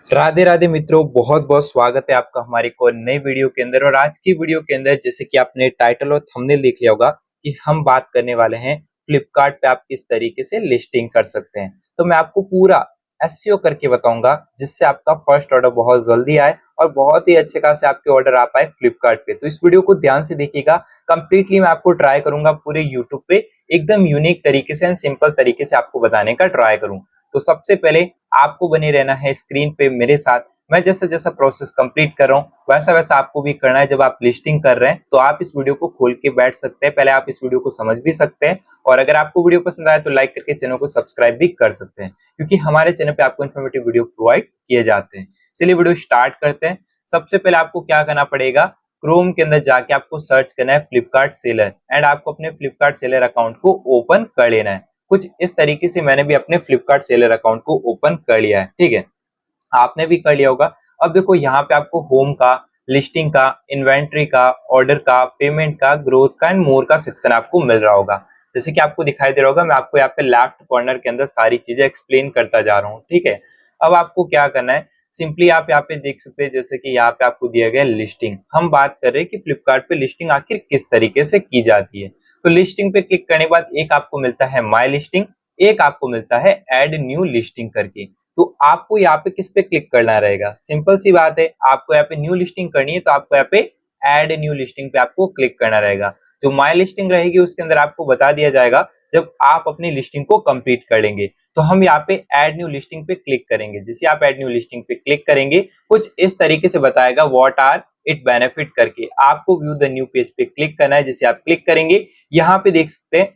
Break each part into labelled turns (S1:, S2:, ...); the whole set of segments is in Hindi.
S1: राधे राधे मित्रों, बहुत बहुत स्वागत है आपका हमारे एक और नई वीडियो के अंदर। और आज की वीडियो के अंदर जैसे कि आपने टाइटल और थंबनेल देख लिया होगा कि हम बात करने वाले हैं फ्लिपकार्ट पे आप किस तरीके से लिस्टिंग कर सकते हैं। तो मैं आपको पूरा एसईओ करके बताऊंगा जिससे आपका फर्स्ट ऑर्डर बहुत जल्दी आए और बहुत ही अच्छे खासे आपके ऑर्डर आ पाए फ्लिपकार्ट पे। तो इस वीडियो को ध्यान से देखिएगा, कंप्लीटली मैं आपको ट्राई करूंगा पूरे यूट्यूब पे एकदम यूनिक तरीके से एंड सिंपल तरीके से आपको बताने का ट्राई करूं। तो सबसे पहले आपको बने रहना है स्क्रीन पे मेरे साथ। मैं जैसा जैसा प्रोसेस कंप्लीट कर रहा हूँ वैसा वैसा आपको भी करना है। जब आप लिस्टिंग कर रहे हैं तो आप इस वीडियो को खोल के बैठ सकते हैं, पहले आप इस वीडियो को समझ भी सकते हैं और अगर आपको वीडियो पसंद आए तो लाइक करके चैनल को सब्सक्राइब भी कर सकते हैं, क्योंकि हमारे चैनल पे आपको इन्फॉर्मेटिव वीडियो प्रोवाइड किए जाते हैं। चलिए वीडियो स्टार्ट करते हैं। सबसे पहले आपको क्या करना पड़ेगा, क्रोम के अंदर जाके आपको सर्च करना है फ्लिपकार्ट सेलर एंड आपको अपने फ्लिपकार्ट सेलर अकाउंट को ओपन कर लेना है। कुछ इस तरीके से मैंने भी अपने फ्लिपकार्ट सेलर अकाउंट को ओपन कर लिया है, ठीक है, आपने भी कर लिया होगा। अब देखो यहाँ पे आपको होम का, लिस्टिंग का, इन्वेंट्री का, ऑर्डर का, पेमेंट का, ग्रोथ का एंड मोर का सेक्शन आपको मिल रहा होगा। जैसे कि आपको दिखाई दे रहा होगा, मैं आपको यहाँ पे लेफ्ट कॉर्नर के अंदर सारी चीजें एक्सप्लेन करता जा रहा हूँ, ठीक है। अब आपको क्या करना है, सिंपली आप यहाँ पे देख सकते हैं जैसे कि यहाँ पे आपको दिया गया लिस्टिंग। हम बात कर रहे हैं कि फ्लिपकार्ट पे लिस्टिंग आखिर किस तरीके से की जाती है। तो लिस्टिंग पे क्लिक करने के बाद एक आपको मिलता है माई लिस्टिंग, एक आपको मिलता है एड न्यू लिस्टिंग करके। तो आपको यहाँ पे किस पे क्लिक करना रहेगा, सिंपल सी बात है, आपको यहाँ पे न्यू लिस्टिंग करनी है तो आपको यहाँ पे ऐड न्यू लिस्टिंग पे आपको क्लिक करना रहेगा। जो माई लिस्टिंग रहेगी उसके अंदर आपको बता दिया जाएगा जब आप अपनी लिस्टिंग को कंप्लीट कर लेंगे। तो हम यहाँ पे ऐड न्यू लिस्टिंग पे क्लिक करेंगे। जैसे आप ऐड न्यू लिस्टिंग पे क्लिक करेंगे कुछ इस तरीके से बताएगा व्हाट आर इट बेनिफिट करके। आपको व्यू द न्यू पेज पे क्लिक करना है। जैसे आप क्लिक करेंगे यहाँ पे देख सकते हैं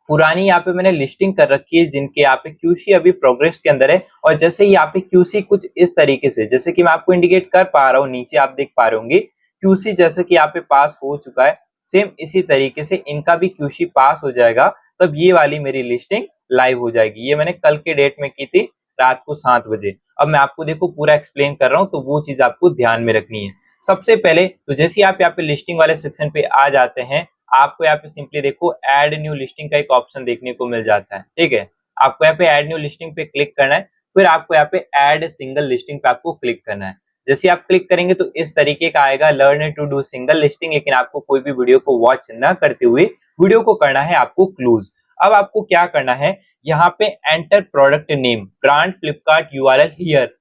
S1: पुरानी यहाँ पे मैंने लिस्टिंग कर रखी है जिनके यहाँ पे क्यूसी अभी प्रोग्रेस के अंदर है। और जैसे ही यहाँ पे क्यूसी कुछ इस तरीके से, जैसे कि मैं आपको इंडिकेट कर पा रहा हूँ, नीचे आप देख पा रहे होंगे क्यूसी जैसे कि यहाँ पे पास हो चुका है, सेम इसी तरीके से इनका भी क्यूसी पास हो जाएगा तब ये वाली मेरी लिस्टिंग लाइव हो जाएगी। ये मैंने कल के डेट में की थी रात को 7 बजे। अब मैं आपको देखो पूरा एक्सप्लेन कर रहा हूँ तो वो चीज आपको ध्यान में रखनी है। सबसे पहले तो जैसे आप यहाँ पे लिस्टिंग वाले सेक्शन पे आ जाते हैं, आपको यहाँ पे सिंपली देखो ऐड न्यू लिस्टिंग का एक ऑप्शन देखने को मिल जाता है, ठीक है। आपको यहाँ पे ऐड न्यू लिस्टिंग पे क्लिक करना है, फिर आपको यहाँ पे ऐड सिंगल लिस्टिंग पे आपको क्लिक करना है। जैसे आप क्लिक करेंगे तो इस तरीके का आएगा learn to do single listing, लेकिन आपको कोई भी वीडियो को वॉच ना करते हुए वीडियो को करना है आपको क्लोज। अब आपको क्या करना है, यहाँ पे enter product name brand Flipkart URL here.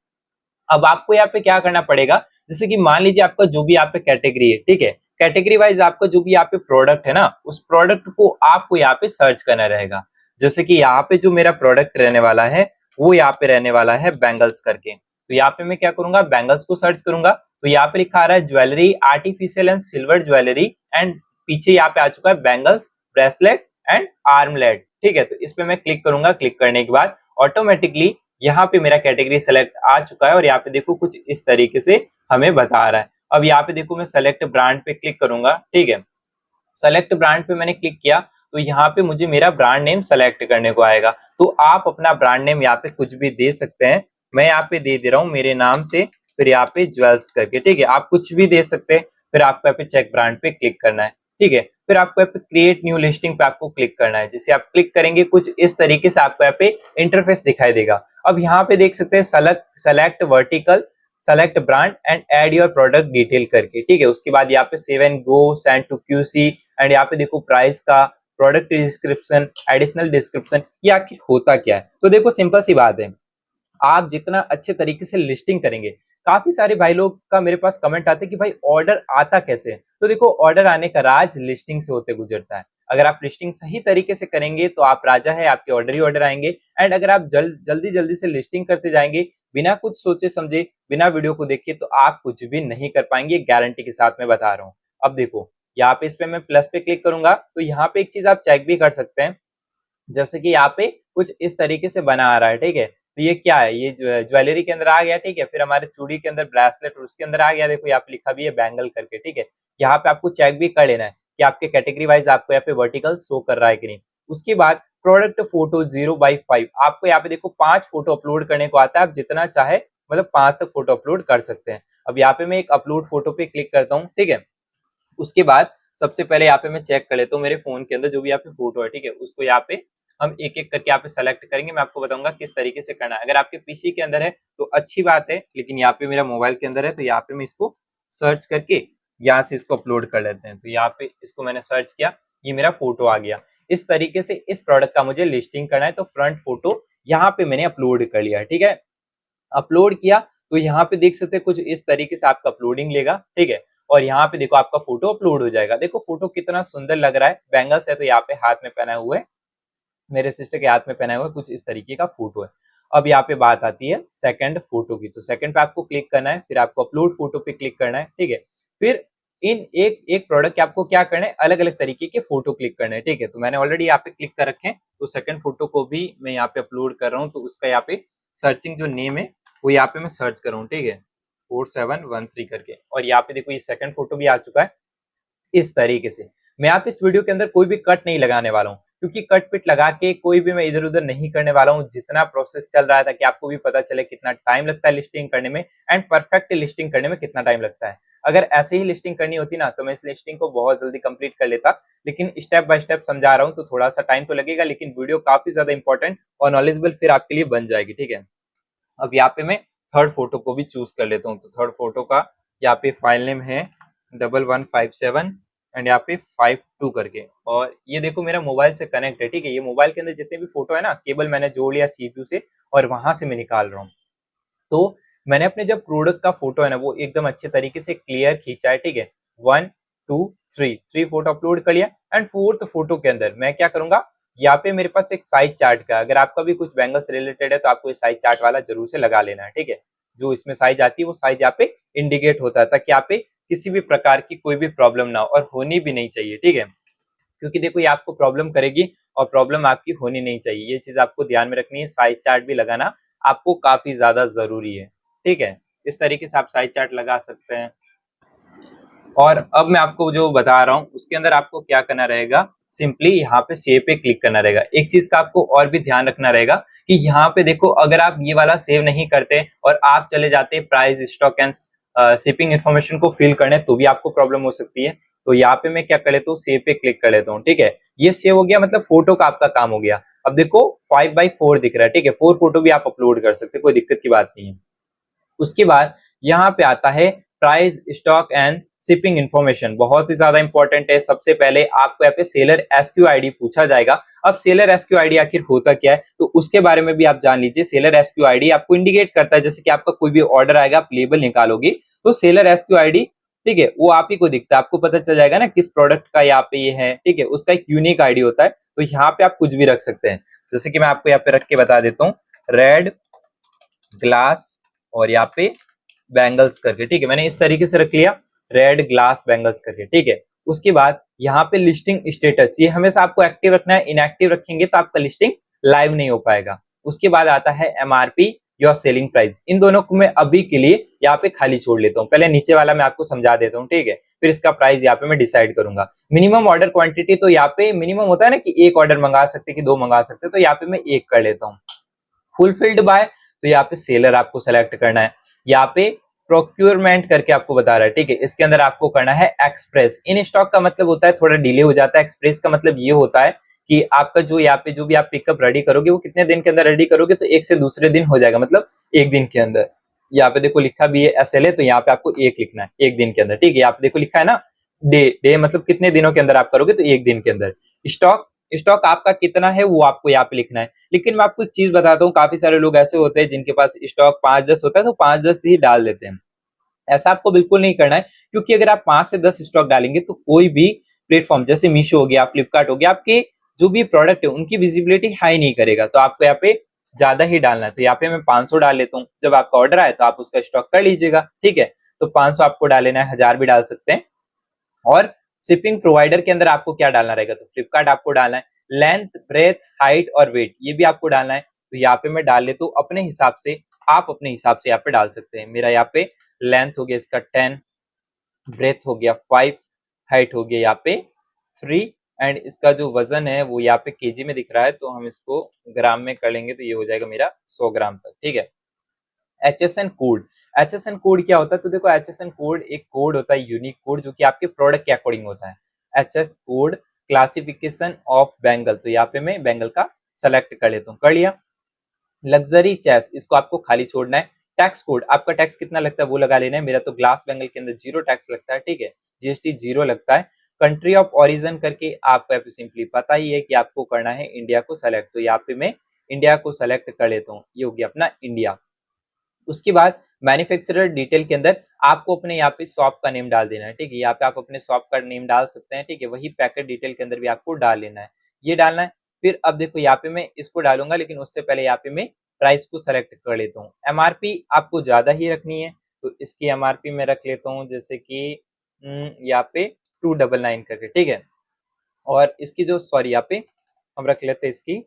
S1: अब आपको यहाँ पे क्या करना पड़ेगा, जैसे कि मान लीजिए आपका जो भी यहाँ पे कैटेगरी है, ठीक है, कैटेगरी वाइज आपका जो भी यहाँ पे प्रोडक्ट है ना, उस प्रोडक्ट को आपको यहाँ पे सर्च करना रहेगा। जैसे कि यहाँ पे जो मेरा प्रोडक्ट रहने वाला है वो यहाँ पे रहने वाला है बैंगल्स करके। तो यहाँ पे मैं क्या करूंगा, बैंगल्स को सर्च करूंगा। तो यहाँ पे लिखा आ रहा है jewellery artificial and silver jewellery and पीछे यहाँ पे आ चुका है बैंगल्स, ब्रेसलेट एंड आर्मलेट, ठीक है। तो इस पे मैं क्लिक करूंगा। क्लिक करने के बाद ऑटोमेटिकली यहाँ पे मेरा कैटेगरी सेलेक्ट आ चुका है और यहाँ पे देखो कुछ इस तरीके से हमें बता रहा है। अब यहाँ पे देखो मैं सेलेक्ट ब्रांड पे क्लिक करूंगा, ठीक है। सेलेक्ट ब्रांड पे मैंने क्लिक किया तो यहाँ पे मुझे मेरा ब्रांड नेम सेलेक्ट करने को आएगा। तो आप अपना ब्रांड नेम यहाँ पे कुछ भी दे सकते हैं। मैं यहाँ पे दे रहा हूँ मेरे नाम से, फिर यहाँ पे ज्वेल्स करके, ठीक है। आप कुछ भी दे सकते हैं। फिर आपको यहाँ पे चेक ब्रांड पे क्लिक करना है, ठीक है। फिर आपको यहाँ पे क्रिएट न्यू लिस्टिंग पे आपको क्लिक करना है। जिसे आप क्लिक करेंगे कुछ इस तरीके से आपको यहाँ पे इंटरफेस दिखाई देगा। अब यहाँ पे देख सकते हैं select vertical, select brand and add your product detail करके, ठीक है। उसके बाद यहाँ पे save and go, send to QC एंड यहाँ पे देखो प्राइस का, प्रोडक्ट डिस्क्रिप्शन, एडिशनल डिस्क्रिप्शन। ये आखिर होता क्या है, तो देखो सिंपल सी बात है, आप जितना अच्छे तरीके से लिस्टिंग करेंगे, काफी सारे भाई लोग का मेरे पास कमेंट आते हैं कि भाई ऑर्डर आता कैसे है। तो देखो ऑर्डर आने का राज लिस्टिंग से होते गुजरता है। अगर आप लिस्टिंग सही तरीके से करेंगे तो आप राजा है, आपके ऑर्डर ही ऑर्डर आएंगे। एंड अगर आप जल्दी जल्दी से लिस्टिंग करते जाएंगे बिना कुछ सोचे समझे, बिना वीडियो को देखे, तो आप कुछ भी नहीं कर पाएंगे, गारंटी के साथ मैं बता रहा हूँ। अब देखो यहाँ पे इस पे मैं प्लस पे क्लिक करूंगा तो यहाँ पे एक चीज आप चेक भी कर सकते हैं। जैसे कि यहाँ पे कुछ इस तरीके से बना आ रहा है, ठीक है। तो ये क्या है, ये ज्वेलरी के अंदर आ गया, ठीक है। फिर हमारे चूड़ी के अंदर ब्रेसलेट और उसके अंदर आ गया, देखो यहाँ पे लिखा भी है बैंगल करके, ठीक है। यहाँ पे आपको चेक भी कर लेना है कि आपके कैटेगरी वाइज आपको यहाँ पे वर्टिकल शो कर रहा है कि नहीं। उसके बाद प्रोडक्ट फोटो 0/5, आपको यहाँ पे देखो 5 फोटो अपलोड करने को आता है। आप जितना चाहे मतलब 5 तक फोटो अपलोड कर सकते हैं। अब यहाँ पे मैं एक अपलोड फोटो पे क्लिक करता हूँ, ठीक है। उसके बाद सबसे पहले यहाँ पे मैं चेक कर लेता हूँ मेरे फोन के अंदर जो भी यहाँ पे फोटो है, ठीक है, उसको यहाँ पे हम एक एक करके यहाँ पे सेलेक्ट करेंगे, मैं आपको बताऊंगा किस तरीके से करना है। अगर आपके पीसी के अंदर है तो अच्छी बात है, लेकिन यहाँ पे मेरा मोबाइल के अंदर है तो यहाँ पे मैं इसको सर्च करके यहाँ से इसको अपलोड कर लेते हैं। तो यहाँ पे इसको मैंने सर्च किया, ये मेरा फोटो आ गया। इस तरीके से इस प्रोडक्ट का मुझे लिस्टिंग करना है, तो फ्रंट फोटो यहाँ पे मैंने अपलोड कर लिया, ठीक है। अपलोड किया तो यहाँ पे देख सकते हैं कुछ इस तरीके से आपका अपलोडिंग लेगा, ठीक है। और यहाँ पे देखो आपका फोटो अपलोड हो जाएगा। देखो फोटो कितना सुंदर लग रहा है, बैंगल्स है तो यहाँ पे हाथ में पहना हुआ है, मेरे सिस्टर के हाथ में पहना हुआ कुछ इस तरीके का फोटो है। अब यहाँ पे बात आती है सेकंड फोटो की, तो सेकंड पे आपको क्लिक करना है, फिर आपको अपलोड फोटो पे क्लिक करना है, ठीक है। फिर इन एक एक प्रोडक्ट के आपको क्या करना है, अलग अलग तरीके के फोटो क्लिक करने हैं, ठीक है। तो मैंने ऑलरेडी यहाँ पे क्लिक कर रखे हैं, तो सेकंड फोटो को भी मैं यहाँ पे अपलोड कर रहा हूँ। तो उसका यहाँ पे सर्चिंग जो नेम है वो यहाँ पे मैं सर्च कर रहा हूँ, ठीक है, 4713 करके। और यहाँ पे देखो ये सेकंड फोटो भी आ चुका है। इस तरीके से मैं आप इस वीडियो के अंदर कोई भी कट नहीं लगाने वाला हूँ, क्योंकि कट पिट लगा के कोई भी मैं इधर उधर नहीं करने वाला हूँ। जितना प्रोसेस चल रहा है ताकि आपको भी पता चले कितना टाइम लगता है लिस्टिंग करने में, एंड परफेक्ट लिस्टिंग करने में कितना टाइम लगता है। अगर ऐसे ही लिस्टिंग करनी होती ना तो मैं इस लिस्टिंग को बहुत जल्दी कंप्लीट कर लेता, लेकिन स्टेप बाय स्टेप समझा रहा हूँ तो थोड़ा सा टाइम तो लगेगा, लेकिन वीडियो काफी ज्यादा इंपॉर्टेंट और नॉलेजेबल फिर आपके लिए बन जाएगी, ठीक है। अब यहाँ पे मैं थर्ड फोटो को भी चूज कर लेता हूँ। तो थर्ड फोटो का यहाँ पे फाइल नेम है 1157 एंड यहाँ पे 52 करके। और ये देखो मेरा मोबाइल से कनेक्ट है, ठीक है। ये मोबाइल के अंदर जितने भी फोटो है ना, केबल मैंने जोड़ लिया सीपीयू से और वहां से मैं निकाल रहा हूँ। तो मैंने अपने जब प्रोडक्ट का फोटो है ना वो एकदम अच्छे तरीके से क्लियर खींचा है, ठीक है। 1 2 3 फोटो अपलोड कर लिया। एंड फोर्थ फोटो के अंदर मैं क्या करूंगा, यहाँ पे मेरे पास एक साइज चार्ट का, अगर आपका भी कुछ बैंगल्स रिलेटेड है तो आपको ये साइज चार्ट वाला जरूर से लगा लेना है, ठीक है। जो इसमें साइज आती है वो साइज यहाँ पे इंडिकेट होता है, ताकि यहाँ पे किसी भी प्रकार की कोई भी प्रॉब्लम ना हो, और होनी भी नहीं चाहिए, ठीक है। क्योंकि देखो ये आपको प्रॉब्लम करेगी और प्रॉब्लम आपकी होनी नहीं चाहिए, ये चीज आपको ध्यान में रखनी है। साइज चार्ट भी लगाना आपको काफी ज्यादा जरूरी है, ठीक है। इस तरीके से आप साइज चार्ट लगा सकते हैं। और अब मैं आपको जो बता रहा हूँ उसके अंदर आपको क्या करना रहेगा, सिंपली यहाँ पे सेव पे क्लिक करना रहेगा। एक चीज का आपको और भी ध्यान रखना रहेगा कि यहाँ पे देखो अगर आप ये वाला सेव नहीं करते और आप चले जाते price stock and shipping information को फिल करने, तो भी आपको प्रॉब्लम हो सकती है। तो यहाँ पे मैं क्या कर लेता हूँ, सेव पे क्लिक कर लेता हूँ, ठीक है। ये सेव हो गया, मतलब फोटो का आपका काम हो गया। अब देखो 5x4 दिख रहा है, ठीक है। 4 फोटो भी आप अपलोड कर सकते, कोई दिक्कत की बात नहीं है। उसके बाद यहाँ पे आता है price stock and shipping information, बहुत ही ज्यादा इंपॉर्टेंट है। सबसे पहले आपको यहाँ पे सेलर एसक्यू आईडी पूछा जाएगा। अब सेलर एसक्यू आईडी आखिर होता क्या है, तो उसके बारे में भी आप जान लीजिए। सेलर एसक्यू आईडी आपको इंडिकेट करता है, जैसे कि आपका कोई भी ऑर्डर आएगा, आप लेबल निकालोगे तो सेलर एसक्यू आईडी, ठीक है, वो आप ही को दिखता है। आपको पता चल जाएगा ना किस प्रोडक्ट का यहाँ पे ये है, ठीक है। उसका एक यूनिक आईडी होता है, तो यहाँ पे आप कुछ भी रख सकते हैं। जैसे कि मैं आपको यहाँ पे रख के बता देता हूँ, रेड ग्लास और यहाँ पे बैंगल्स करके, ठीक है। मैंने इस तरीके से रख लिया, रेड ग्लास बैंगल्स करके, ठीक है। उसके बाद यहाँ पे लिस्टिंग स्टेटस, ये हमेशा आपको एक्टिव रखना है, इनएक्टिव रखेंगे तो आपका लिस्टिंग लाइव नहीं हो पाएगा। उसके बाद आता है एमआरपी योर सेलिंग प्राइस, इन दोनों को मैं अभी के लिए यहाँ पे खाली छोड़ लेता हूँ। पहले नीचे वाला मैं आपको समझा देता हूँ, ठीक है। फिर इसका प्राइस यहाँ पे मैं डिसाइड करूंगा। मिनिमम ऑर्डर क्वांटिटी, तो यहाँ पे मिनिमम होता है ना कि एक ऑर्डर मंगा सकते कि दो मंगा सकते, तो यहाँ पे मैं एक कर लेता हूँ। फुलफिल्ड बाय, तो यहाँ पे सेलर आपको सेलेक्ट करना है। यहाँ पे प्रोक्योरमेंट करके आपको बता रहा है, ठीक है। इसके अंदर आपको करना है एक्सप्रेस। इन स्टॉक का मतलब होता है थोड़ा डिले हो जाता है, एक्सप्रेस का मतलब ये होता है कि आपका जो यहाँ पे जो भी आप पिकअप रेडी करोगे वो कितने दिन के अंदर रेडी करोगे, तो एक से दूसरे दिन हो जाएगा, मतलब एक दिन के अंदर। यहाँ पे देखो लिखा भी है एसएलए, तो यहाँ पे आपको एक लिखना है, एक दिन के अंदर, ठीक है। यहाँ पे देखो लिखा है ना डे, डे मतलब कितने दिनों के अंदर आप करोगे, तो एक दिन के अंदर। स्टॉक, स्टॉक आपका कितना है वो आपको यहाँ पे लिखना है। लेकिन मैं आपको एक चीज बताता हूँ, काफी सारे लोग ऐसे होते हैं जिनके पास स्टॉक 5-10 होता है तो 5-10 ही डाल देते हैं। ऐसा आपको बिल्कुल नहीं करना है, क्योंकि अगर आप 5 से 10 स्टॉक डालेंगे तो कोई भी प्लेटफॉर्म जैसे मीशो हो गया, फ्लिपकार्ट हो गया, आपके जो भी प्रोडक्ट है उनकी विजिबिलिटी हाई नहीं करेगा। तो आपको यहाँ पे ज्यादा ही डालना है। तो यहाँ पे मैं 500 डाल लेता हूँ। जब आपका ऑर्डर आए तो आप उसका स्टॉक कर लीजिएगा, ठीक है। तो 500 आपको डाल लेना है, 1000 भी डाल सकते हैं। और शिपिंग प्रोवाइडर के अंदर आपको क्या डालना रहेगा, तो फ्लिपकार्ट आपको डालना है। लेंथ, ब्रेथ, हाइट और वेट ये भी आपको डालना है। तो यहाँ पे मैं डाल लेता हूँ अपने हिसाब से, आप अपने हिसाब से यहाँ पे डाल सकते हैं। मेरा यहाँ पे लेंथ हो गया इसका 10, ब्रेथ हो गया 5, हाइट हो गया यहाँ पे 3, एंड इसका जो वजन है वो यहाँ पे केजी में दिख रहा है, तो हम इसको ग्राम में कर लेंगे तो ये हो जाएगा मेरा 100 ग्राम तक, ठीक है। एचएसएन कोड, एचएसएन कोड क्या होता है, तो देखो एचएसएन कोड एक कोड होता है, यूनिक कोड, जो कि आपके प्रोडक्ट के अकॉर्डिंग होता है। HS code classification of Bengal, तो यहाँ पे मैं बेंगल का सेलेक्ट कर लेता हूँ, कर लिया। लग्जरी चेस इसको आपको खाली छोड़ना है। टैक्स कोड आपका टैक्स कितना लगता है वो लगा लेना है। मेरा तो ग्लास बेंगल के अंदर जीरो टैक्स लगता है, ठीक है, जीएसटी जीरो लगता है। कंट्री ऑफ ओरिजिन करके आपको यहाँ पे सिंपली पता ही है कि आपको करना है इंडिया को सेलेक्ट, तो यहाँ पे मैं इंडिया को सेलेक्ट कर लेता हूँ, ये हो गया अपना इंडिया। उसके बाद मैन्युफैक्चरर डिटेल के अंदर आपको अपने यहाँ पे शॉप का नेम डाल देना है, ठीक है, यहाँ पे आप अपने शॉप का नेम डाल सकते हैं, ठीक है, वही पैकेट डिटेल के अंदर भी आपको डाल लेना है, ये डालना है। फिर अब देखो यहाँ पे मैं इसको डालूंगा, लेकिन उससे पहले यहाँ पे मैं प्राइस को सेलेक्ट कर लेता हूँ। एमआरपी आपको ज्यादा ही रखनी है, तो इसकी एमआरपी मैं रख लेता हूँ जैसे कि यहाँ पे 299 करके, ठीक है। और इसकी जो सॉरी यहाँ पे हम रख लेते हैं इसकी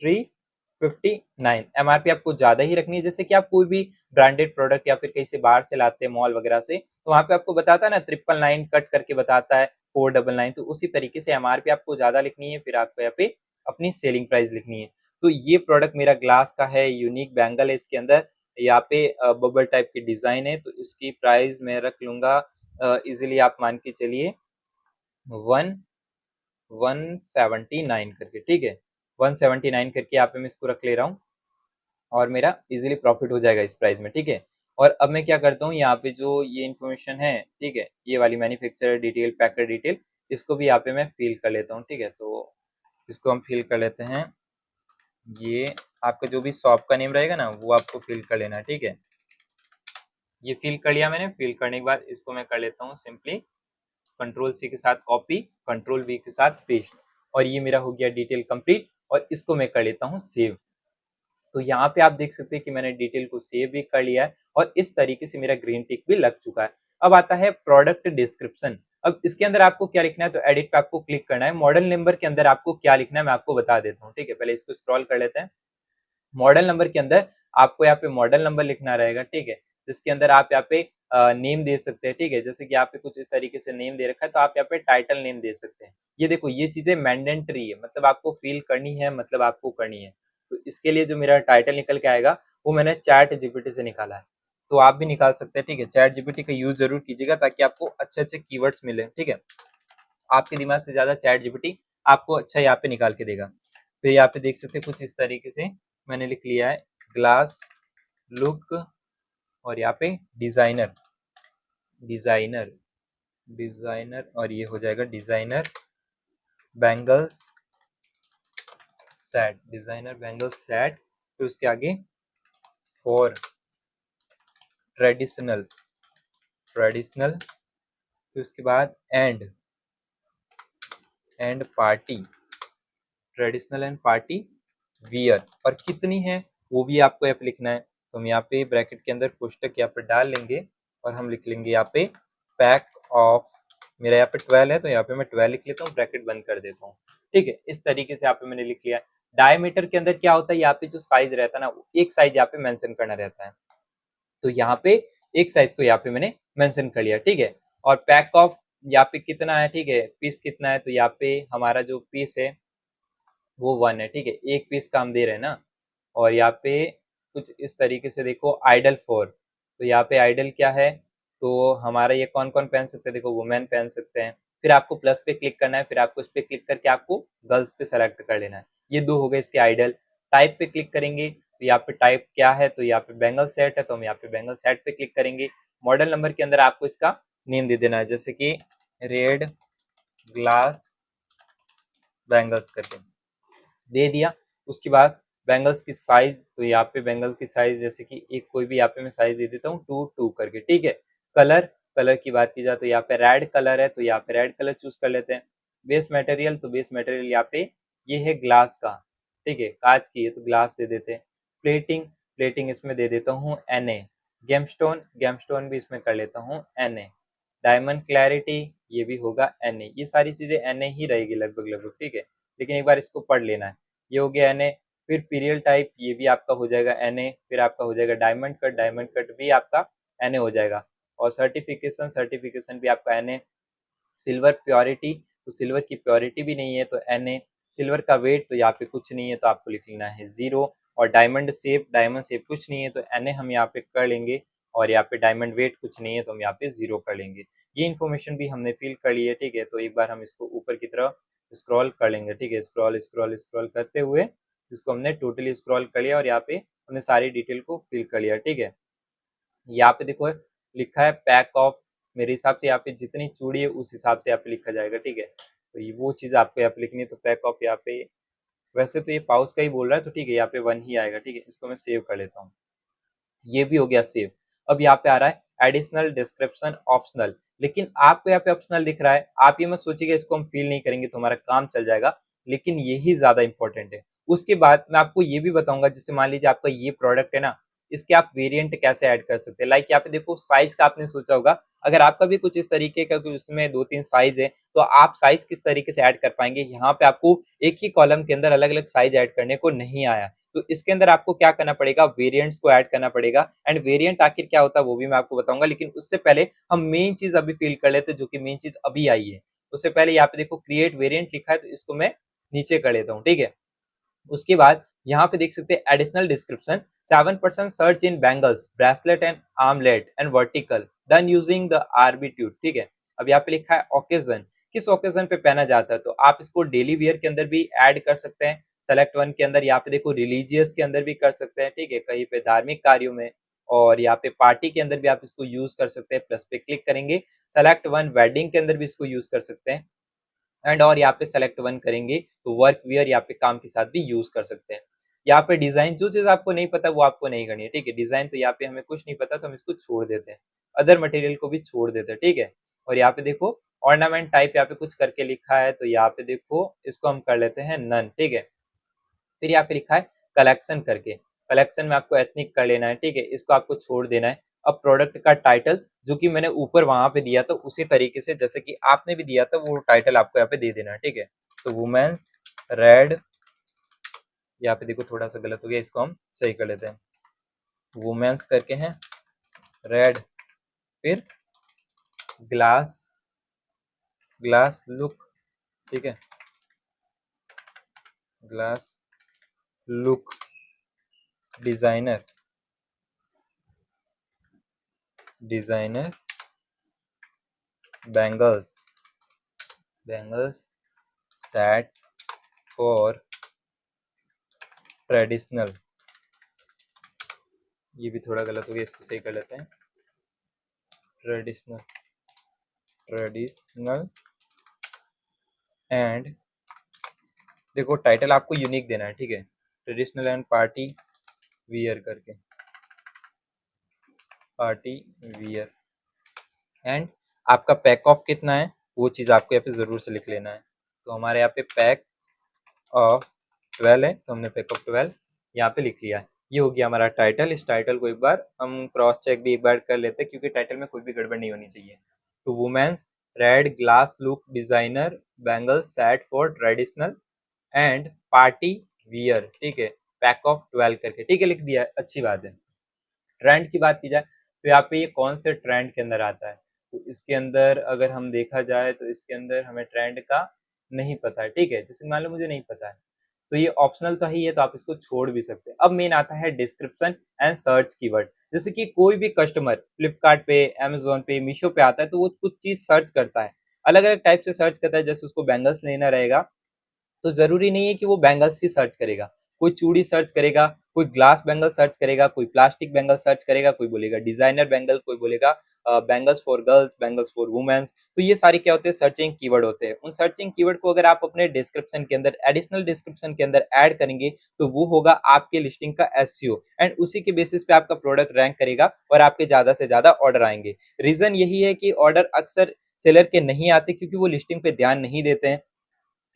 S1: 359। एमआरपी आपको ज्यादा ही रखनी है, जैसे कि आप कोई भी ब्रांडेड प्रोडक्ट या फिर कहीं से बाहर से लाते हैं मॉल वगैरह से, तो वहां पे आपको बताता है ना 999 कट करके बताता है 499, तो उसी तरीके से एमआरपी आपको ज्यादा लिखनी है, फिर आपको यहाँ पे अपनी सेलिंग प्राइस लिखनी है। तो ये प्रोडक्ट मेरा ग्लास का है, यूनिक बैंगल है, इसके अंदर यहाँ पे बबल टाइप की डिजाइन है, तो इसकी प्राइस मैं रख लूंगा इजिली आप मान के चलिए 179 करके, ठीक है, 179 करके यहाँ पे मैं इसको रख ले रहा हूँ, और मेरा इजीली प्रॉफिट हो जाएगा इस प्राइस में, ठीक है। और अब मैं क्या करता हूँ, यहाँ पे जो ये इन्फॉर्मेशन है, ठीक है, ये वाली मैन्युफैक्चरर डिटेल, पैकर डिटेल, इसको भी यहाँ पे मैं फिल कर लेता हूँ, ठीक है। तो इसको हम फिल कर लेते हैं, ये आपका जो भी शॉप का नेम रहेगा ना वो आपको फिल कर लेना है, ठीक है। ये फिल कर लिया मैंने, फिल करने के बाद इसको मैं कर लेता हूँ सिंपली कंट्रोल सी के साथ कॉपी, कंट्रोल वी के साथ पेस्ट, और ये मेरा हो गया डिटेल कंप्लीट, और इसको मैं कर लेता हूँ सेव। तो यहाँ पे आप देख सकते हैं कि मैंने डिटेल को सेव भी कर लिया है, और इस तरीके से मेरा ग्रीन टिक भी लग चुका है। अब आता है प्रोडक्ट डिस्क्रिप्शन। अब इसके अंदर आपको क्या लिखना है, तो एडिट पे आपको क्लिक करना है। मॉडल नंबर के अंदर आपको क्या लिखना है मैं आपको बता देता हूँ, ठीक है। पहले इसको स्क्रॉल कर लेते हैं। मॉडल नंबर के अंदर आपको यहाँ पे मॉडल नंबर लिखना रहेगा, ठीक है, जिसके अंदर आप यहाँ पे नेम दे सकते हैं, ठीक है, जैसे कि यहाँ पे कुछ इस तरीके से नेम दे रखा है, तो आप यहाँ पे टाइटल नेम दे सकते हैं। ये देखो ये चीजें मैंडेटरी है, मतलब आपको फील करनी है, मतलब आपको करनी है। तो इसके लिए जो मेरा टाइटल निकल के आएगा वो मैंने चैट जीपीटी से निकाला है, तो आप भी निकाल सकते हैं, ठीक है। चैट जीपीटी का यूज जरूर कीजिएगा ताकि आपको अच्छे अच्छे कीवर्ड्स मिले, ठीक है। आपके दिमाग से ज्यादा चैट जीपीटी आपको अच्छा यहाँ पे निकाल के देगा। फिर यहाँ पे देख सकते हैं कुछ इस तरीके से मैंने लिख लिया है ग्लास लुक, और यहाँ पे डिजाइनर डिजाइनर डिजाइनर, और ये हो जाएगा designer bangles set, designer bangles set. फिर उसके आगे फॉर ट्रेडिशनल ट्रेडिशनल, फिर उसके बाद and party, traditional and party wear, और कितनी है वो भी आपको यहाँ पे लिखना है। तो हम यहाँ पे ब्रैकेट के अंदर कोष्टक यहाँ पे डाल लेंगे, और हम लिख लेंगे यहाँ पे पैक ऑफ, मेरा यहाँ पे 12 है तो यहाँ पे मैं 12 लिख लेता हूँ, ब्रैकेट बंद कर देता हूँ, ठीक है। इस तरीके से यहाँ पे मैंने लिख लिया। डायमीटर के अंदर क्या होता है, यहाँ पे जो साइज रहता है ना, एक साइज यहाँ पे मेंशन करना रहता है, तो यहाँ पे एक साइज को यहाँ पे मैंने मेंशन कर लिया, ठीक है। और पैक ऑफ यहाँ पे कितना है, ठीक है, पीस कितना है, तो यहाँ पे हमारा जो पीस है वो 1 है, ठीक है, एक पीस का हम दे रहे हैं ना। और यहाँ पे कुछ इस तरीके से देखो आइडल 4, तो यहाँ पे आइडल क्या है, तो हमारा ये कौन कौन पहन सकते हैं, देखो वुमेन पहन सकते हैं। फिर आपको प्लस पे क्लिक करना है, फिर आपको इस पे क्लिक करके आपको गर्ल्स पे सेलेक्ट कर लेना है। ये दो हो गए इसके आइडल। टाइप पे क्लिक करेंगे तो यहाँ पे टाइप क्या है, तो यहाँ पे बेंगल सेट है, तो हम यहाँ पे बेंगल सेट पे क्लिक करेंगे। मॉडल नंबर के अंदर आपको इसका नेम दे देना है, जैसे कि रेड ग्लास बैंगल्स करके दे दिया। उसके बाद बैंगल्स की साइज, तो यहाँ पे बैंगल की साइज जैसे कि एक कोई भी यहाँ पे मैं साइज दे देता हूँ 2 करके, ठीक है। कलर कलर की बात की जाए तो यहाँ पे रेड कलर है, तो यहाँ पे रेड कलर चूज कर लेते हैं। बेस मटेरियल, तो बेस मटेरियल यहाँ पे ये है ग्लास का, ठीक है, कांच की है तो ग्लास दे देते हैं। प्लेटिंग प्लेटिंग इसमें दे देता हूँ Na। गेमस्टोन गेमस्टोन भी इसमें कर लेता हूँ Na। डायमंड क्लैरिटी ये भी होगा Na। ये सारी चीजें Na ही रहेगी लगभग लगभग, ठीक है, लेकिन एक बार इसको पढ़ लेना है। ये हो गया Na। फिर पीरियल टाइप ये भी आपका हो जाएगा Na। फिर आपका हो जाएगा डायमंड कट भी आपका Na हो जाएगा। और सर्टिफिकेशन सर्टिफिकेशन भी आपका Na। सिल्वर प्योरिटी, तो सिल्वर की प्योरिटी भी नहीं है तो Na। सिल्वर का वेट, तो यहाँ पे कुछ नहीं है तो आपको लिख लेना है 0। और डायमंड शेप कुछ नहीं है तो Na हम यहाँ पे कर लेंगे। और यहाँ पे डायमंड वेट कुछ नहीं है तो हम यहाँ पे 0 कर लेंगे। ये इन्फॉर्मेशन भी हमने फिल कर ली है, ठीक है। तो एक बार हम इसको ऊपर की तरफ स्क्रॉल कर लेंगे, ठीक है, स्क्रॉल स्क्रॉल स्क्रॉल करते हुए जिसको हमने टोटली स्क्रॉल कर लिया और यहाँ पे हमने सारी डिटेल को फिल कर लिया। ठीक है, यहाँ पे देखो लिखा है पैक ऑफ, मेरे हिसाब से यहाँ पे जितनी चूड़ी है उस हिसाब से यहाँ पे लिखा जाएगा। ठीक है, तो ये वो चीज़ आपको यहाँ पे लिखनी है। तो पैक ऑफ यहाँ पे, वैसे तो ये पाउच का ही बोल रहा है, तो ठीक है यहाँ पे 1 ही आएगा। ठीक है, इसको मैं सेव कर लेता हूँ। ये भी हो गया सेव। अब यहाँ पे आ रहा है एडिशनल डिस्क्रिप्शन ऑप्शनल, लेकिन आपको यहाँ पे ऑप्शनल दिख रहा है, आप ये मत सोचिएगा इसको हम फिल नहीं करेंगे तो हमारा काम चल जाएगा, लेकिन यही ज्यादा इंपॉर्टेंट है। उसके बाद मैं आपको ये भी बताऊंगा, जैसे मान लीजिए आपका ये प्रोडक्ट है ना, इसके आप वेरिएंट कैसे ऐड कर सकते हैं। लाइक यहाँ पे देखो साइज का आपने सोचा होगा, अगर आपका भी कुछ इस तरीके का कुछ उसमें 2-3 साइज है, तो आप साइज किस तरीके से ऐड कर पाएंगे। यहाँ पे आपको एक ही कॉलम के अंदर अलग अलग साइज ऐड करने को नहीं आया, तो इसके अंदर आपको क्या करना पड़ेगा, वेरिएंट्स को ऐड करना पड़ेगा। एंड वेरिएंट आखिर क्या होता है वो भी मैं आपको बताऊंगा, लेकिन उससे पहले हम मेन चीज अभी फिल कर लेते हैं, जो कि मेन चीज अभी आई है। उससे पहले यहाँ पे देखो क्रिएट वेरिएंट लिखा है, तो इसको मैं नीचे कर लेता हूँ। ठीक है, उसके बाद यहाँ पे देख सकते हैं additional description, 7% search in bangles bracelet and armlet and vertical done using the altitude. ठीक है, अब यहाँ पे लिखा है ओकेजन, किस ओकेजन पे पहना जाता है, तो आप इसको डेली वियर के अंदर भी ऐड कर सकते हैं। सेलेक्ट वन के अंदर यहाँ पे देखो रिलीजियस के अंदर भी कर सकते हैं। ठीक है, कहीं पे धार्मिक कार्यों में, और यहाँ पे पार्टी के अंदर भी आप इसको यूज कर सकते हैं। प्लस पे क्लिक करेंगे, सेलेक्ट वन वेडिंग के अंदर भी इसको यूज कर सकते हैं। एंड और यहाँ पे सेलेक्ट वन करेंगे तो वर्क वियर यहाँ पे काम के साथ भी यूज कर सकते हैं। यहाँ पे डिजाइन, जो चीज आपको नहीं पता वो आपको नहीं करनी है। ठीक है, डिजाइन तो यहाँ पे हमें कुछ नहीं पता तो हम इसको छोड़ देते हैं, अदर मटेरियल को भी छोड़ देते हैं। ठीक है, और यहाँ पे देखो ऑर्नामेंट टाइप यहाँ पे कुछ करके लिखा है, तो यहाँ पे देखो इसको हम कर लेते हैं नन। ठीक है, फिर यहाँ पे लिखा है कलेक्शन करके, कलेक्शन में आपको एथनिक कर लेना है। ठीक है, इसको आपको छोड़ देना है। अब प्रोडक्ट का टाइटल जो कि मैंने ऊपर वहां पे दिया था उसी तरीके से जैसे कि आपने भी दिया था, वो टाइटल आपको यहाँ पे दे देना है। ठीक है, तो वुमेन्स रेड, यहाँ पे देखो थोड़ा सा गलत हो गया, इसको हम सही कर लेते हैं। वुमेन्स करके हैं रेड, फिर ग्लास, ग्लास लुक। ठीक है, glass look designer, designer bangles, bangles set for traditional, ये भी थोड़ा गलत हो गया, इसको सही कर लेते हैं। ट्रेडिशनल, ट्रेडिशनल एंड, देखो टाइटल आपको यूनिक देना है। ठीक है, ट्रेडिशनल एंड पार्टी वियर करके, पार्टी वियर। एंड आपका पैक ऑफ कितना है वो चीज़ आपको यहाँ पे ज़रूर से लिख लेना है। तो हमारे यहाँ पे पैक ऑफ 12 है, तो हमने पैक ऑफ 12 यहाँ पे लिख लिया है। ये हो गया हमारा टाइटल। इस टाइटल को एक बार हम क्रॉस चेक भी एक बार कर लेते हैं, क्योंकि टाइटल में कोई भी गड़बड़ नहीं होनी चाहिए। तो women's red glass look designer bangle set for traditional and party wear. ठीक है, पैक ऑफ 12 करके, ठीक है, लिख दिया है, अच्छी बात है। ट्रेंड की बात की जाए तो यहाँ पे ये कौन से ट्रेंड के अंदर आता है, तो इसके अंदर अगर हम देखा जाए तो इसके अंदर हमें ट्रेंड का नहीं पता है। ठीक है, जैसे मान लो मुझे नहीं पता है, तो ये ऑप्शनल तो ही है, तो आप इसको छोड़ भी सकते हैं। अब मेन आता है डिस्क्रिप्शन एंड सर्च कीवर्ड। जैसे कि कोई भी कस्टमर फ्लिपकार्ट पे, अमेजोन पे, मीशो पे आता है, तो वो कुछ चीज सर्च करता है, अलग अलग टाइप से सर्च करता है। जैसे उसको बैंगल्स लेना रहेगा, तो जरूरी नहीं है कि वो बैंगल्स ही सर्च करेगा, कोई चूड़ी सर्च करेगा, कोई ग्लास बैंगल सर्च करेगा, कोई प्लास्टिक बैंगल सर्च करेगा, कोई बोलेगा डिजाइनर बैंगल, कोई बोलेगा bangles for girls, bangles for women's. तो ये सारे क्या होते हैं, सर्चिंग कीवर्ड होते हैं। उन सर्चिंग कीवर्ड को अगर आप अपने डिस्क्रिप्शन के अंदर, एडिशनल डिस्क्रिप्शन के अंदर ऐड करेंगे, तो वो होगा आपके लिस्टिंग का एसईओ, एंड उसी के बेसिस पे आपका प्रोडक्ट रैंक करेगा और आपके ज्यादा से ज्यादा ऑर्डर आएंगे। रीजन यही है कि ऑर्डर अक्सर सेलर के नहीं आते, क्योंकि वो लिस्टिंग पे ध्यान नहीं देते हैं,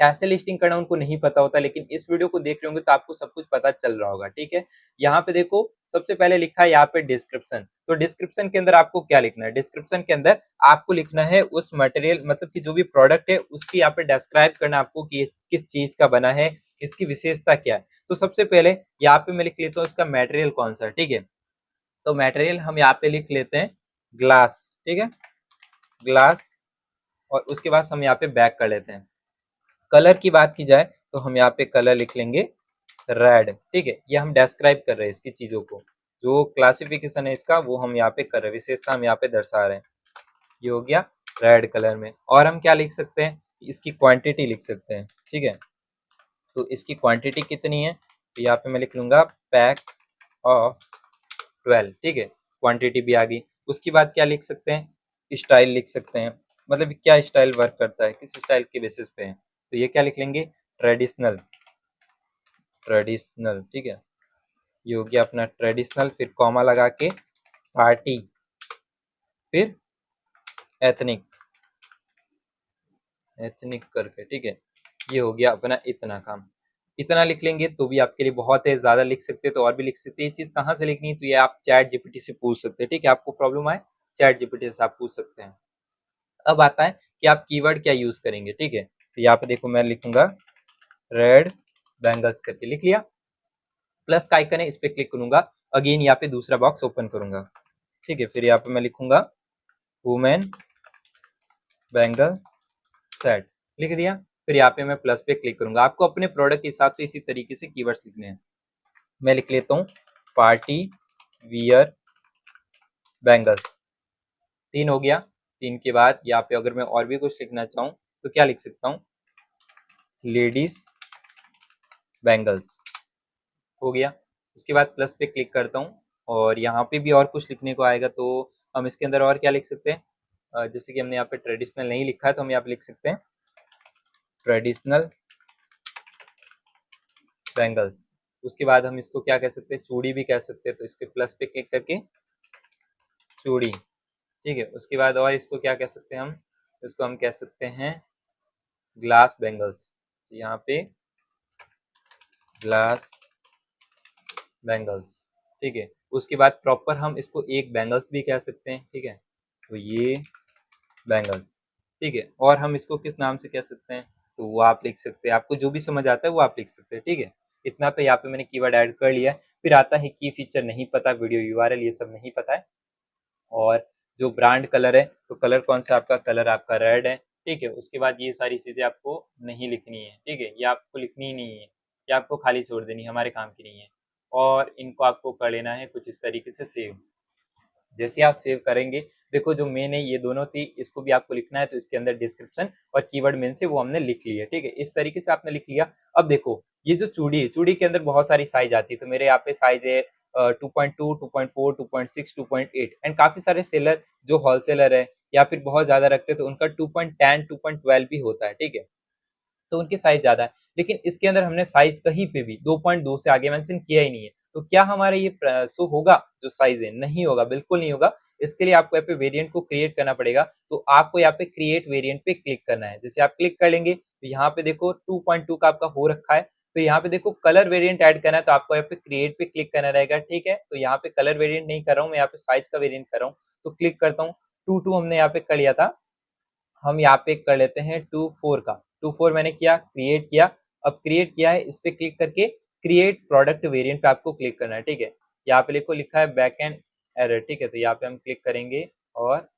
S1: कैसे लिस्टिंग करना उनको नहीं पता होता। लेकिन इस वीडियो को देख रहे होंगे तो आपको सब कुछ पता चल रहा होगा। ठीक है, यहाँ पे देखो सबसे पहले लिखा है यहाँ पे डिस्क्रिप्शन। तो डिस्क्रिप्शन के अंदर आपको क्या लिखना है, डिस्क्रिप्शन के अंदर आपको लिखना है उस मटेरियल, मतलब कि जो भी प्रोडक्ट है उसकी यहाँ पे डिस्क्राइब करना आपको कि किस चीज का बना है, इसकी विशेषता क्या है। तो सबसे पहले यहाँ पे मैं लिख लेता हूँ इसका मटेरियल कौन सा है। ठीक है, तो मटेरियल हम यहाँ पे लिख लेते हैं ग्लास। ठीक है, ग्लास, और उसके बाद हम यहाँ पे बैक कर लेते हैं। कलर की बात की जाए तो हम यहाँ पे कलर लिख लेंगे रेड। ठीक है, ये हम डिस्क्राइब कर रहे हैं इसकी चीजों को, जो क्लासिफिकेशन है इसका वो हम यहाँ पे कर रहे हैं, विशेषता हम यहाँ पे दर्शा रहे हैं। ये हो गया रेड कलर में। और हम क्या लिख सकते हैं, इसकी क्वांटिटी लिख सकते हैं। ठीक है, तो इसकी क्वांटिटी कितनी है, तो यहाँ पे मैं लिख लूंगा पैक ऑफ 12, ठीक है, क्वांटिटी भी आ गई। उसके बाद क्या लिख सकते हैं, स्टाइल लिख सकते हैं, मतलब क्या स्टाइल वर्क करता है, किस स्टाइल के बेसिस पे है, तो ये क्या लिख लेंगे, ट्रेडिशनल, ट्रेडिशनल, ठीक है, ये हो गया अपना ट्रेडिशनल, फिर कॉमा लगा के पार्टी, फिर एथनिक, एथनिक करके, ठीक है, ये हो गया अपना इतना काम। इतना लिख लेंगे तो भी आपके लिए बहुत है, ज्यादा लिख सकते हैं तो और भी लिख सकते हैं। ये चीज कहाँ से लिखनी है, तो ये आप चैट जीपीटी से पूछ सकते हैं, ठीक है, आपको प्रॉब्लम आए चैट जीपीटी से आप पूछ सकते हैं। अब आता है कि आप कीवर्ड क्या यूज करेंगे, ठीक है, तो यहाँ पे देखो मैं लिखूंगा रेड बैंगल्स करके लिख लिया, प्लस का आइकन है इस पे क्लिक करूंगा, अगेन यहाँ पे दूसरा बॉक्स ओपन करूंगा, ठीक है, फिर यहाँ पे मैं लिखूंगा वुमेन बैंगल सेट, लिख दिया, फिर यहाँ पे मैं प्लस पे क्लिक करूंगा। आपको अपने प्रोडक्ट के हिसाब से इसी तरीके से कीवर्ड्स लिखने हैं। मैं लिख लेता हूँ पार्टी वियर बैंगल्स, 3 हो गया। 3 के बाद यहाँ पे अगर मैं और भी कुछ लिखना चाहूँ तो क्या लिख सकता हूँ, लेडीज बैंगल्स, हो गया। उसके बाद प्लस पे क्लिक करता हूँ और यहाँ पे भी और कुछ लिखने को आएगा, तो हम इसके अंदर और क्या लिख सकते हैं, जैसे कि हमने यहाँ पे ट्रेडिशनल नहीं लिखा है तो हम यहाँ पे लिख सकते हैं ट्रेडिशनल बैंगल्स। उसके बाद हम इसको क्या कह सकते हैं, चूड़ी भी कह सकते हैं, तो इसके प्लस पे क्लिक करके चूड़ी, ठीक है। उसके बाद और इसको क्या कह सकते हैं हम, इसको हम कह सकते हैं ग्लास बैंगल्स, यहाँ पे ग्लास बैंगल्स, ठीक है। उसके बाद प्रॉपर हम इसको एक बैंगल्स भी कह सकते हैं, ठीक है, तो ये बैंगल्स, ठीक है। और हम इसको किस नाम से कह सकते हैं, तो वो आप लिख सकते हैं, आपको जो भी समझ आता है वो आप लिख सकते हैं, ठीक है। इतना तो यहाँ पे मैंने कीवर्ड ऐड कर लिया है। फिर आता है की फीचर नहीं पता, वीडियो यूआरएल, ये सब नहीं पता है, और जो ब्रांड कलर है, तो कलर कौन सा आपका, कलर आपका रेड है, ठीक है। उसके बाद ये सारी चीजें आपको नहीं लिखनी है, ठीक है, ये आपको लिखनी ही नहीं है, ये आपको खाली छोड़ देनी है, हमारे काम की नहीं है। और इनको आपको कर लेना है कुछ इस तरीके से सेव। जैसे आप सेव करेंगे, देखो जो मेन है ये दोनों थी, इसको भी आपको लिखना है, तो इसके अंदर डिस्क्रिप्शन और कीवर्ड मेन से वो हमने लिख लिया, ठीक है, इस तरीके से आपने लिख लिया। अब देखो ये जो चूड़ी है, चूड़ी के अंदर बहुत सारी साइज आती है, तो मेरे यहाँ पे साइज है 2.2, 2.4, 2.6, 2.8, एंड काफी सारे सेलर जो होलसेलर है या फिर बहुत ज्यादा रखते हैं तो उनका 2.10, 2.12 भी होता है, ठीक है, तो उनकी साइज ज्यादा है। लेकिन इसके अंदर हमने साइज कहीं पे भी 2.2 से आगे मेंशन किया ही नहीं है, तो क्या हमारा ये शो होगा, जो साइज है, नहीं होगा, बिल्कुल नहीं होगा। इसके लिए आपको यहाँ पे वेरिएंट को क्रिएट करना पड़ेगा, तो आपको यहाँ पे क्रिएट वेरिएंट पे क्लिक करना है। जैसे आप क्लिक कर लेंगे तो यहाँ पे देखो 2.2 का आपका हो रखा है, तो यहाँ पे देखो कलर वेरिएंट ऐड करना है, तो आपको यहाँ पे क्रिएट पे क्लिक करना रहेगा, ठीक है। तो यहाँ पे कलर वेरिएंट नहीं कर रहा हूँ मैं, यहाँ पे साइज का वेरिएंट कर रहा हूँ, तो क्लिक करता हूँ। 2.2 हमने यहाँ पे कर लिया था, हम यहाँ पे कर लेते हैं 2.4 का, 2.4 मैंने किया, क्रिएट किया। अब क्रिएट किया है, इस पे क्लिक करके क्रिएट प्रोडक्ट वेरिएंट पे आपको क्लिक करना है, ठीक है। यहाँ पे लिखो, लिखा है बैक एंड एरर, ठीक है, तो यहाँ पे हम क्लिक करेंगे और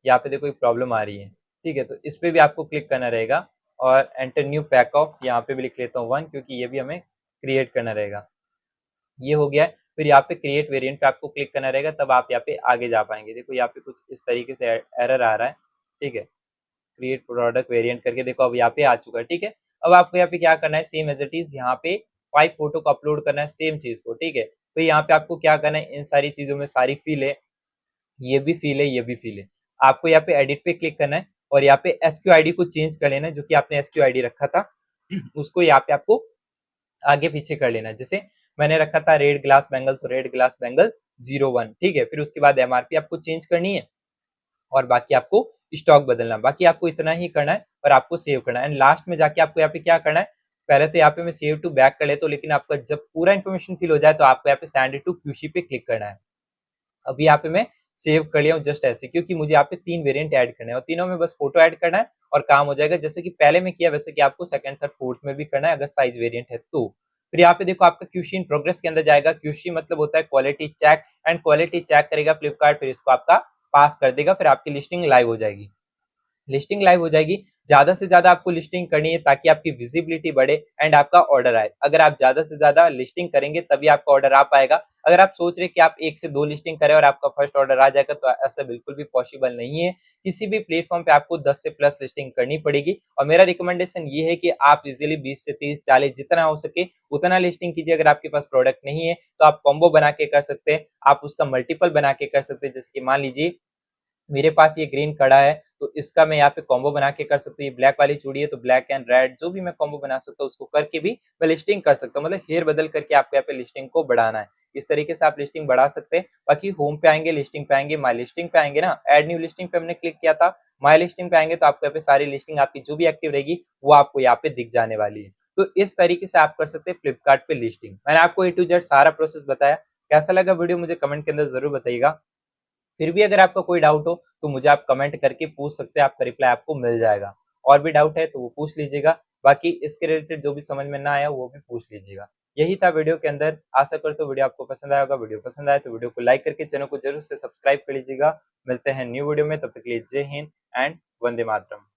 S1: यहाँ पे देखो प्रॉब्लम आ रही है, ठीक है, तो इस पे भी आपको क्लिक करना रहेगा और एंटर न्यू पैक ऑफ, यहाँ पे भी लिख लेता हूँ 1, क्योंकि ये भी हमें क्रिएट करना रहेगा। ये हो गया है। फिर यहाँ पे क्रिएट वेरिएंट पे आपको क्लिक करना रहेगा, तब आप यहाँ पे आगे जा पाएंगे। देखो यहाँ पे कुछ इस तरीके से एरर आ रहा है, ठीक है, क्रिएट प्रोडक्ट वेरिएंट करके देखो अब यहाँ पे आ चुका है, ठीक है। अब आपको यहाँ पे क्या करना है, सेम एज इट इज यहाँ पे 5 फोटो को अपलोड करना है, सेम चीज को, ठीक है। तो यहाँ पे आपको क्या करना है, इन सारी चीजों में सारी फील है, ये भी फील है, ये भी फील है, आपको यहाँ पे एडिट पे क्लिक करना है और यहाँ पे एसक्यू आईडी को चेंज कर लेना है, जो कि आपने एसक्यू आईडी रखा था उसको यहाँ पे आपको आगे पीछे कर लेना है। जैसे मैंने रखा था रेड ग्लास बैंगल, तो रेड ग्लास बैंगल 01, ठीक है। फिर उसके बाद एमआरपी आपको चेंज करनी है और बाकी आपको स्टॉक बदलना, बाकी आपको इतना ही करना है और आपको सेव करना है। एंड लास्ट में जाके आपको यहाँ पे क्या करना है, पहले तो यहाँ पे मैं सेव टू बैक कर लेता हूँ, लेकिन आपका जब पूरा इन्फॉर्मेशन फिल हो जाए तो आपको यहाँ पे सेंड टू क्यूसी पे क्लिक करना है। अभी यहाँ पे मैं सेव कर लिया हूँ जस्ट ऐसे, क्योंकि मुझे यहाँ पे 3 वेरिएंट ऐड करने हैं और तीनों में बस फोटो ऐड करना है और काम हो जाएगा। जैसे कि पहले में किया वैसे कि आपको सेकंड, थर्ड, फोर्थ में भी करना है अगर साइज वेरिएंट है तो। फिर यहाँ पे देखो आपका क्यूसी इन प्रोग्रेस के अंदर जाएगा, क्यूसी मतलब होता है quality check, and quality check करेगा फ्लिपकार्ट, फिर इसको आपका पास कर देगा, फिर आपकी लिस्टिंग लाइव हो जाएगी। लिस्टिंग लाइव हो जाएगी। ज्यादा से ज्यादा आपको लिस्टिंग करनी है ताकि आपकी विजिबिलिटी बढ़े एंड आपका ऑर्डर आए। अगर आप ज्यादा से ज्यादा लिस्टिंग करेंगे तभी आपका ऑर्डर आ पाएगा। अगर आप सोच रहे कि आप 1 से 2 लिस्टिंग करें और आपका फर्स्ट ऑर्डर आ जाएगा तो ऐसा बिल्कुल भी पॉसिबल नहीं है। किसी भी प्लेटफॉर्म पे आपको 10 से प्लस लिस्टिंग करनी पड़ेगी और मेरा रिकमेंडेशन ये है कि आप इजीली 20 से 30 40 जितना हो सके उतना लिस्टिंग कीजिए। अगर आपके पास प्रोडक्ट नहीं है तो आप कॉम्बो बना के कर सकते हैं, आप उसका मल्टीपल बना के कर सकते हैं। जैसे कि मान लीजिए मेरे पास ये ग्रीन कड़ा है तो इसका मैं यहाँ पे कॉम्बो बना के कर सकता हूँ। ये ब्लैक वाली चूड़ी है तो ब्लैक एंड रेड जो भी मैं कॉम्बो बना सकता हूँ उसको करके भी मैं लिस्टिंग कर सकता हूँ। मतलब हेर बदल करके आपको यहाँ पे लिस्टिंग को बढ़ाना है। इस तरीके से आप लिस्टिंग बढ़ा सकते हैं। बाकी होम पे आएंगे, लिस्टिंग पे आएंगे, माई लिस्टिंग पे आएंगे ना, एड न्यू लिस्टिंग पे हमने क्लिक किया था। माई लिस्टिंग पे आएंगे तो आपको यहाँ पे सारी लिस्टिंग आपकी जो भी एक्टिव रहेगी वो आपको यहाँ पे दिख जाने वाली है। तो इस तरीके से आप कर सकते हैं फ्लिपकार्ट पे लिस्टिंग। मैंने आपको ए टू जेड सारा प्रोसेस बताया। कैसा लगा वीडियो मुझे कमेंट के अंदर जरूर बताइएगा। फिर भी अगर आपका कोई डाउट हो तो मुझे आप कमेंट करके पूछ सकते हैं, आपका रिप्लाई आपको मिल जाएगा। और भी डाउट है तो वो पूछ लीजिएगा। बाकी इसके रिलेटेड जो भी समझ में ना आया वो भी पूछ लीजिएगा। यही था वीडियो के अंदर। आशा करता हूँ वीडियो आपको पसंद आया होगा। वीडियो पसंद आए तो वीडियो को लाइक करके चैनल को जरूर से सब्सक्राइब कर लीजिएगा। मिलते हैं न्यू वीडियो में, तब तक के लिए जय हिंद एंड वंदे मातरम।